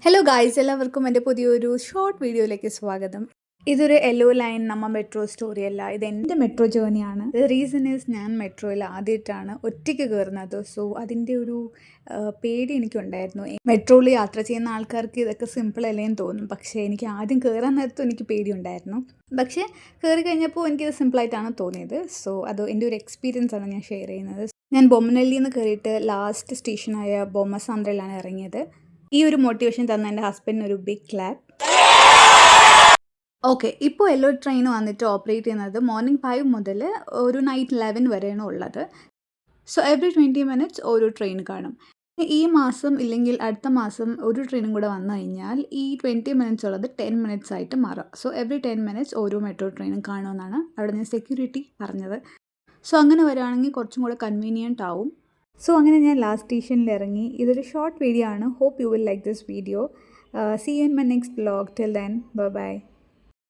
Hello guys, എല്ലാവർക്കും എൻ്റെ പുതിയൊരു ഷോർട്ട് വീഡിയോയിലേക്ക് സ്വാഗതം. ഇതൊരു യെല്ലോ ലൈൻ മെട്രോ സ്റ്റോറി അല്ല, ഇത് എൻ്റെ മെട്രോ ജേർണിയാണ്. ദ റീസൺ ഈസ് ഞാൻ മെട്രോയിൽ ആദ്യമായിട്ടാണ് ഒറ്റയ്ക്ക് കയറുന്നത്. സോ അതിൻ്റെ ഒരു പേടി എനിക്കുണ്ടായിരുന്നു. മെട്രോയിൽ യാത്ര ചെയ്യുന്ന ആൾക്കാർക്ക് ഇതൊക്കെ സിമ്പിൾ അല്ലേന്ന് തോന്നും, പക്ഷേ എനിക്ക് ആദ്യം കയറാൻ നേരത്തും എനിക്ക് പേടിയുണ്ടായിരുന്നു. പക്ഷേ കയറി കഴിഞ്ഞപ്പോൾ എനിക്കിത് സിമ്പിളായിട്ടാണ് തോന്നിയത്. സോ അത് എൻ്റെ ഒരു എക്സ്പീരിയൻസ് ആണ് ഞാൻ ഷെയർ ചെയ്യുന്നത്. ഞാൻ ബൊമ്മനല്ലിയിൽ നിന്ന് കയറിയിട്ട് ലാസ്റ്റ് സ്റ്റേഷനായ ബൊമ്മസാന്ദ്രയിലാണ് ഇറങ്ങിയത്. ഈ ഒരു മോട്ടിവേഷൻ തന്ന എൻ്റെ ഹസ്ബൻഡിന് ഒരു ബിഗ് ക്ലാപ്പ്. ഓക്കെ, ഇപ്പോൾ യെല്ലോ ട്രെയിൻ വന്നിട്ട് ഓപ്പറേറ്റ് ചെയ്യുന്നത് മോർണിംഗ് 5 മുതൽ ഒരു നൈറ്റ് 11 വരെയാണ് ഉള്ളത്. സോ എവറി 20 മിനിറ്റ്സ് ഓരോ ട്രെയിൻ കാണും. ഈ മാസം ഇല്ലെങ്കിൽ അടുത്ത മാസം ഒരു ട്രെയിനും കൂടെ വന്നു കഴിഞ്ഞാൽ ഈ 20 മിനിറ്റ്സ് ഉള്ളത് 10 മിനിറ്റ്സ് ആയിട്ട് മാറും. സോ എവറി 10 മിനിറ്റ്സ് ഓരോ മെട്രോ ട്രെയിനും കാണുമെന്നാണ് അവിടെ നിന്ന് സെക്യൂരിറ്റി പറഞ്ഞത്. സോ അങ്ങനെ വരികയാണെങ്കിൽ കുറച്ചും കൂടെ കൺവീനിയൻ്റ് ആവും. സോ അങ്ങനെ ഞാൻ ലാസ്റ്റ് സ്റ്റേഷനിൽ ഇറങ്ങി. ഇതൊരു ഷോർട്ട് വീഡിയോ ആണ്. Hope you will like this video. See you in my next vlog. Till then bye by.